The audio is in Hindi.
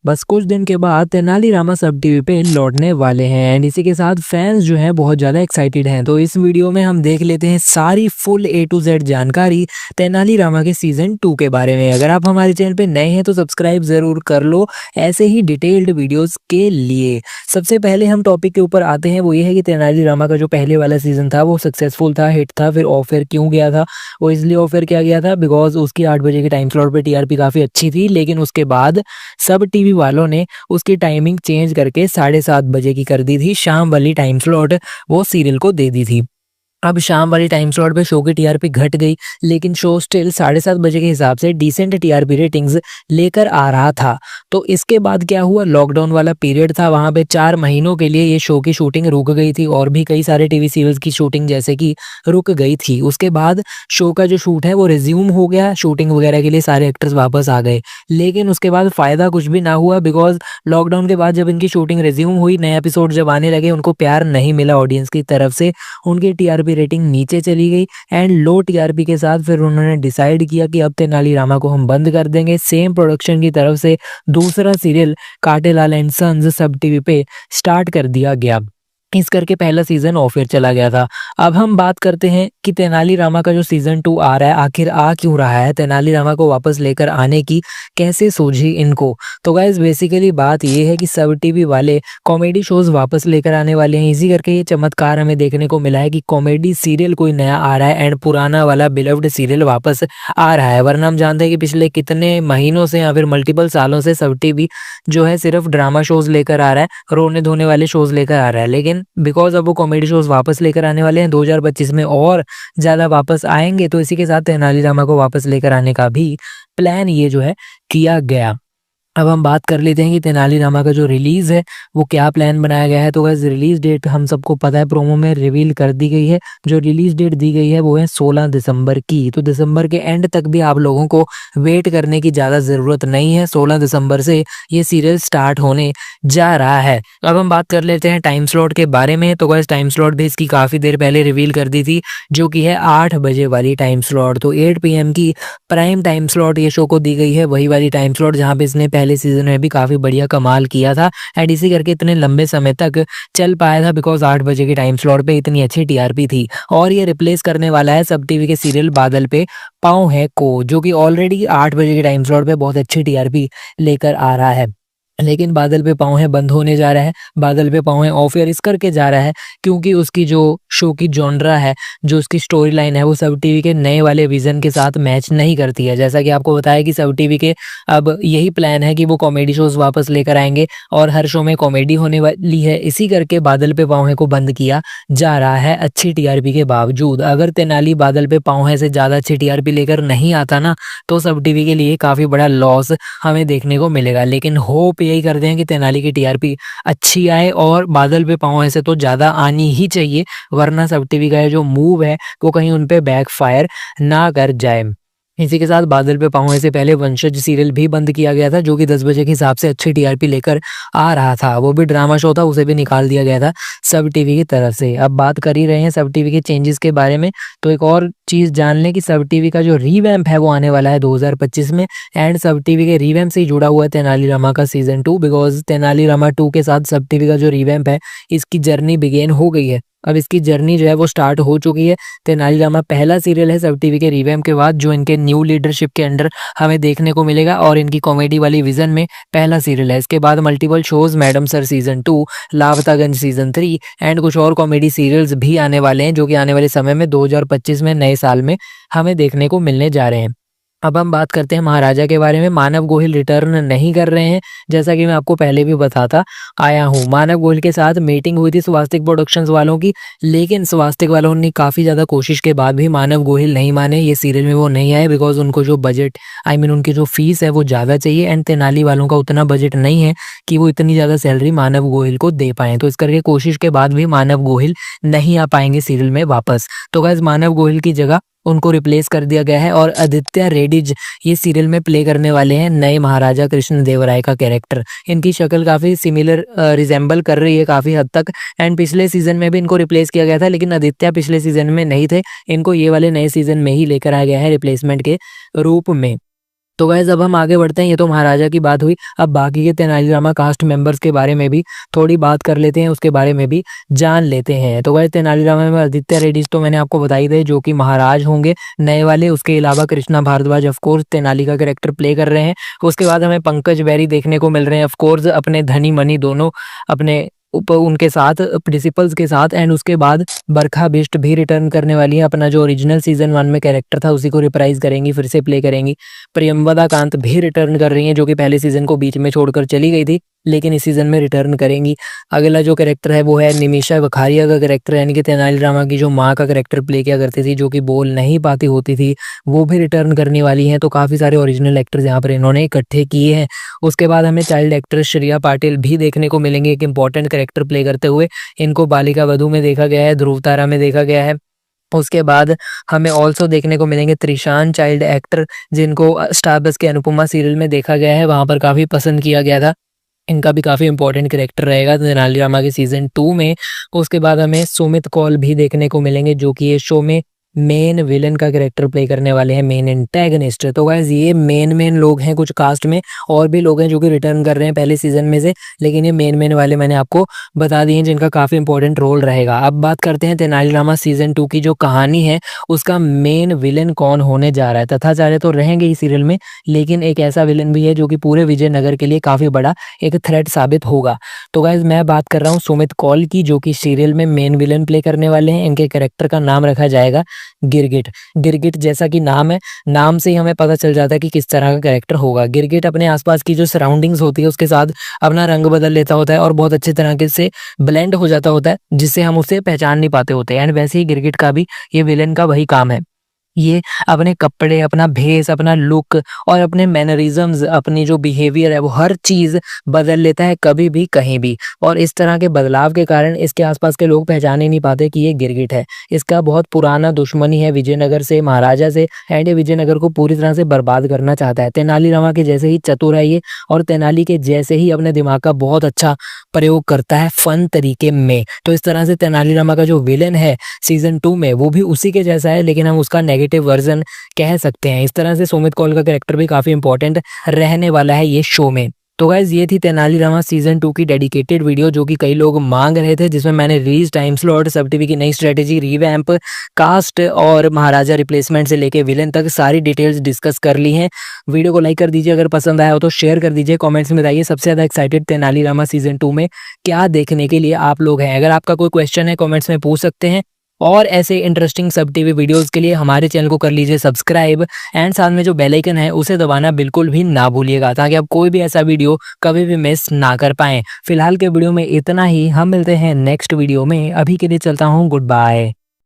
बस कुछ दिन के बाद तेनालीरामा सब टीवी पे लौटने वाले हैं एंड इसी के साथ फैंस जो हैं बहुत ज़्यादा एक्साइटेड हैं। तो इस वीडियो में हम देख लेते हैं सारी फुल ए टू जेड जानकारी तेनालीरामा के सीजन 2 के बारे में। अगर आप हमारे चैनल पे नए हैं तो सब्सक्राइब ज़रूर कर लो ऐसे ही डिटेल्ड वीडियोस के लिए। सबसे पहले हम टॉपिक के ऊपर आते हैं, वो ये है कि तेनालीरामा का जो पहले वाला सीजन था वो सक्सेसफुल था, हिट था। फिर ऑफ एयर क्यों गया था? वो इसलिए ऑफ एयर किया गया था बिकॉज उसकी 8 बजे के टाइम स्लॉट पे टीआरपी काफ़ी अच्छी थी, लेकिन उसके बाद सब टीवी वालों ने उसकी टाइमिंग चेंज करके 7:30 बजे की कर दी थी। शाम वाली टाइम स्लॉट वो सीरियल को दे दी थी। अब शाम वाली टाइम स्लॉट पे शो की टीआरपी घट गई, लेकिन शो स्टिल 7:30 बजे के हिसाब से डिसेंट टीआरपी रेटिंग्स लेकर आ रहा था। तो इसके बाद क्या हुआ, लॉकडाउन वाला पीरियड था, वहां पे 4 महीनों के लिए ये शो की शूटिंग रुक गई थी और भी कई सारे टीवी सीरियल्स की शूटिंग जैसे कि रुक गई थी। उसके बाद शो का जो शूट है वो रिज्यूम हो गया, शूटिंग वगैरह के लिए सारे एक्टर्स वापस आ गए। लेकिन उसके बाद फायदा कुछ भी ना हुआ बिकॉज लॉकडाउन के बाद जब इनकी शूटिंग रिज्यूम हुई, नए एपिसोड जब आने लगे, उनको प्यार नहीं मिला ऑडियंस की तरफ से, उनकी टीआरपी रेटिंग नीचे चली गई एंड लो टीआरपी के साथ फिर उन्होंने डिसाइड किया कि अब तेनालीरामा को हम बंद कर देंगे। सेम प्रोडक्शन की तरफ से दूसरा सीरियल कांटेलाल एंड सन्स सब टीवी पे स्टार्ट कर दिया गया। इस करके पहला सीजन ऑफ एयर चला गया था। अब हम बात करते हैं कि तेनालीरामा का जो सीजन 2 आ रहा है आखिर आ क्यों रहा है, तेनालीरामा को वापस लेकर आने की कैसे सूझी इनको। तो गाइस बेसिकली बात ये है कि सब टीवी वाले कॉमेडी शोज वापस लेकर आने वाले हैं। इसी करके ये चमत्कार हमें देखने को मिला है कि कॉमेडी सीरियल कोई नया आ रहा है एंड पुराना वाला बिलव्ड सीरियल वापस आ रहा है। वरना हम जानते हैं कि पिछले कितने महीनों से या फिर मल्टीपल सालों से सब टीवी जो है सिर्फ ड्रामा शोज लेकर आ रहा है, रोने धोने वाले शोज लेकर आ रहा है। लेकिन बिकॉज अब वो कॉमेडी शोज वापस लेकर आने वाले हैं 2025 में और ज्यादा वापस आएंगे, तो इसी के साथ तेनालीरामा को वापस लेकर आने का भी प्लान ये जो है किया गया। अब हम बात कर लेते हैं कि तेनालीरामा का जो रिलीज है वो क्या प्लान बनाया गया है। तो गाइस रिलीज डेट हम सबको पता है, प्रोमो में रिवील कर दी गई है। जो रिलीज डेट दी गई है वो है 16 दिसंबर की। तो दिसंबर के एंड तक भी आप लोगों को वेट करने की ज़्यादा ज़रूरत नहीं है। 16 दिसंबर से ये सीरियल स्टार्ट होने जा रहा है। अब हम बात कर लेते हैं टाइम स्लॉट के बारे में। तो गाइस टाइम स्लॉट भी इसकी काफ़ी देर पहले रिवील कर दी थी, जो कि है 8 बजे वाली टाइम स्लॉट। तो 8 PM की प्राइम टाइम स्लॉट ये शो को दी गई है, वही वाली टाइम स्लॉट जहाँ पे इसने पहले सीजन में भी काफी बढ़िया कमाल किया था एंड इसी करके इतने लंबे समय तक चल पाया था बिकॉज 8 बजे के टाइम स्लॉट पे इतनी अच्छी टीआरपी थी। और ये रिप्लेस करने वाला है सब टीवी के सीरियल बादल पे पाँव है को, जो कि ऑलरेडी 8 बजे के टाइम स्लॉट पे बहुत अच्छी टीआरपी लेकर आ रहा है। लेकिन बादल पे पाँव है बंद होने जा रहा है, बादल पे पाँव है ऑफ एयर इस करके जा रहा है क्योंकि उसकी जो शो की जॉनरा है, जो उसकी स्टोरी लाइन है, वो सब टीवी के नए वाले विजन के साथ मैच नहीं करती है। जैसा कि आपको बताया कि सब टीवी के अब यही प्लान है कि वो कॉमेडी शोज वापस लेकर आएंगे और हर शो में कॉमेडी होने वाली है। इसी करके बादल पे पाँव है को बंद किया जा रहा है अच्छी टीआरपी के बावजूद। अगर तेनाली बादल पे पाँव है से ज़्यादा अच्छी टीआरपी लेकर नहीं आता ना, तो सब टीवी के लिए काफ़ी बड़ा लॉस हमें देखने को मिलेगा। लेकिन होप यही करते हैं कि तेनाली की टीआरपी अच्छी आए और बादल पे पाँव ऐसे तो ज़्यादा आनी ही चाहिए, वरना सब टीवी का जो मूव है वो कहीं उन पे बैकफायर ना कर जाए। इसी के साथ बादल पे पाँव से पहले वंशज सीरियल भी बंद किया गया था, जो कि 10 बजे के हिसाब से अच्छी टीआरपी लेकर आ रहा था। वो भी ड्रामा शो था, उसे भी निकाल दिया गया था सब टीवी की तरफ से। अब बात कर ही रहे हैं सब टीवी के चेंजेस के बारे में, तो एक और चीज़ जान लें कि सब टीवी का जो रीवैम्प है वो आने वाला है 2025 में एंड सब टीवी के रीवैम्प से ही जुड़ा हुआ है तेनालीरामा का सीजन 2 बिकॉज तेनालीरामा 2 के साथ सब टीवी का जो रीवैम्प है इसकी जर्नी बिगेन हो गई है। अब इसकी जर्नी जो है वो स्टार्ट हो चुकी है। तेनालीरामा पहला सीरियल है सब टीवी के रिवैम्प के बाद जो इनके न्यू लीडरशिप के अंडर हमें देखने को मिलेगा और इनकी कॉमेडी वाली विजन में पहला सीरियल है। इसके बाद multiple shows, madam sir season 2, Lapataganj season 3 and कुछ और कॉमेडी सीरियल्स भी आने वाले हैं, जो कि आने वाले समय में 2025 में नए साल में हमें देखने को मिलने जा रहे हैं। अब हम बात करते हैं महाराजा के बारे में। मानव गोहिल रिटर्न नहीं कर रहे हैं, जैसा कि मैं आपको पहले भी बताता आया हूँ। मानव गोहिल के साथ मीटिंग हुई थी स्वास्तिक प्रोडक्शंस वालों की, लेकिन स्वास्तिक वालों ने काफ़ी ज़्यादा कोशिश के बाद भी मानव गोहिल नहीं माने, ये सीरियल में वो नहीं आए बिकॉज उनको जो बजट उनकी जो फीस है वो ज़्यादा चाहिए एंड तेनाली वालों का उतना बजट नहीं है कि वो इतनी ज़्यादा सैलरी मानव गोहिल को दे पाएँ। तो इस करके कोशिश के बाद भी मानव गोहिल नहीं आ पाएंगे सीरियल में वापस। तो गाइस मानव गोहिल की जगह उनको रिप्लेस कर दिया गया है और आदित्य रेडिज ये सीरियल में प्ले करने वाले हैं नए महाराजा कृष्ण देव राय का कैरेक्टर। इनकी शक्ल काफ़ी सिमिलर रिजेंबल कर रही है काफ़ी हद तक एंड पिछले सीजन में भी इनको रिप्लेस किया गया था, लेकिन आदित्य पिछले सीजन में नहीं थे, इनको ये वाले नए सीजन में ही लेकर आया गया है रिप्लेसमेंट के रूप में। तो गाइस अब हम आगे बढ़ते हैं, ये तो महाराजा की बात हुई। अब बाकी के तेनालीरामा कास्ट मेंबर्स के बारे में भी थोड़ी बात कर लेते हैं, उसके बारे में भी जान लेते हैं। तो गाइस तेनालीरामा में आदित्य रेड्डी तो मैंने आपको बताई थे जो कि महाराज होंगे नए वाले। उसके अलावा कृष्णा भारद्वाज ऑफ कोर्स तेनाली का कैरेक्टर प्ले कर रहे हैं। उसके बाद हमें पंकज बेरी देखने को मिल रहे हैं, ऑफ कोर्स अपने धनी मनी दोनों अपने उनके साथ प्रिंसिपल्स के साथ। एंड उसके बाद बरखा बिष्ट भी रिटर्न करने वाली है, अपना जो ओरिजिनल सीजन 1 में कैरेक्टर था उसी को रिप्राइज करेंगी, फिर से प्ले करेंगी। प्रियंवदा कांत भी रिटर्न कर रही हैं जो कि पहले सीजन को बीच में छोड़कर चली गई थी, लेकिन इस सीजन में रिटर्न करेंगी। अगला जो कैरेक्टर है वो है निमिषा वखारिया का कैरेक्टर, यानी कि तेनालीरामा की जो माँ का कैरेक्टर प्ले किया करती थी, जो कि बोल नहीं पाती होती थी, वो भी रिटर्न करने वाली हैं। तो काफी सारे ओरिजिनल एक्टर्स यहाँ पर इन्होंने इकट्ठे किए हैं। उसके बाद हमें चाइल्ड एक्ट्रेस श्रेया पाटिल भी देखने को मिलेंगे एक इंपॉर्टेंट कैरेक्टर प्ले करते हुए। इनको बालिका वधू में देखा गया है, ध्रुव तारा में देखा गया है। उसके बाद हमें ऑल्सो देखने को मिलेंगे त्रिशान, चाइल्ड एक्टर, जिनको स्टार प्लस के अनुपमा सीरियल में देखा गया है, वहां पर काफी पसंद किया गया था। इनका भी काफी इंपॉर्टेंट कैरेक्टर रहेगा तेनालीरामा के सीजन 2 में। उसके बाद हमें सुमित कौल भी देखने को मिलेंगे जो कि ये शो में मेन विलन का कैरेक्टर प्ले करने वाले हैं, मेन एंटेगनिस्ट। तो गाइस ये मेन लोग हैं कुछ कास्ट में, और भी लोग हैं जो कि रिटर्न कर रहे हैं पहले सीजन में से, लेकिन ये मेन वाले मैंने आपको बता दिए हैं जिनका काफी इंपॉर्टेंट रोल रहेगा। अब बात करते हैं तेनालीरामा सीजन 2 की जो कहानी है उसका मेन विलन कौन होने जा रहा है। तथाचार्य तो रहेंगे इस सीरियल में, लेकिन एक ऐसा विलन भी है जो कि पूरे विजयनगर के लिए काफी बड़ा एक थ्रेट साबित होगा। तो गाइस मैं बात कर रहा हूँ सुमित कौल की, जो कि सीरियल में मेन विलन प्ले करने वाले हैं। इनके कैरेक्टर का नाम रखा जाएगा गिरगिट। गिरगिट जैसा कि नाम है, नाम से ही हमें पता चल जाता है कि किस तरह का कैरेक्टर होगा। गिरगिट अपने आसपास की जो सराउंडिंग्स होती है उसके साथ अपना रंग बदल लेता होता है और बहुत अच्छे तरीके से ब्लेंड हो जाता होता है, जिससे हम उसे पहचान नहीं पाते होते। एंड वैसे ही गिरगिट का भी ये विलेन का वही काम है। ये अपने कपड़े, अपना भेस, अपना लुक और अपने मैनरिज्म्स, अपनी जो बिहेवियर है वो हर चीज बदल लेता है कभी भी कहीं भी। और इस तरह के बदलाव के कारण इसके आसपास के लोग पहचान ही नहीं पाते कि ये गिरगिट है। इसका बहुत पुराना दुश्मनी है विजयनगर से, महाराजा से। एंड ये विजयनगर को पूरी तरह से बर्बाद करना चाहता है। तेनालीरामा के जैसे ही चतुर है ये, और तेनाली के जैसे ही अपने दिमाग का बहुत अच्छा प्रयोग करता है फन तरीके में। तो इस तरह से तेनालीरामा का जो विलेन है सीजन 2 में वो भी उसी के जैसा है, लेकिन हम उसका नेगेटिव वर्जन कह सकते हैं। इस तरह से सुमित कौल का कैरेक्टर भी काफी इंपॉर्टेंट रहने वाला है ये शो में। तो गाइज ये थी तेनालीरामा सीजन 2 की डेडिकेटेड वीडियो जो कि कई लोग मांग रहे थे, जिसमें मैंने रिलीज टाइम स्लॉट, सब टीवी की नई स्ट्रेटेजी, रीवैम्प, कास्ट और महाराजा रिप्लेसमेंट से लेके विलेन तक सारी डिटेल्स डिस्कस कर ली हैं। वीडियो को लाइक कर दीजिए, अगर पसंद आया हो तो शेयर कर दीजिए, कमेंट्स में बताइए सबसे ज्यादा एक्साइटेड तेनालीरामा सीजन 2 में क्या देखने के लिए आप लोग हैं। अगर आपका कोई क्वेश्चन है कमेंट्स में पूछ सकते हैं, और ऐसे इंटरेस्टिंग सब टीवी वीडियोस के लिए हमारे चैनल को कर लीजिए सब्सक्राइब, एंड साथ में जो बेल आइकन है उसे दबाना बिल्कुल भी ना भूलिएगा, ताकि आप कोई भी ऐसा वीडियो कभी भी मिस ना कर पाएं। फिलहाल के वीडियो में इतना ही, हम मिलते हैं नेक्स्ट वीडियो में। अभी के लिए चलता हूँ, गुड बाय।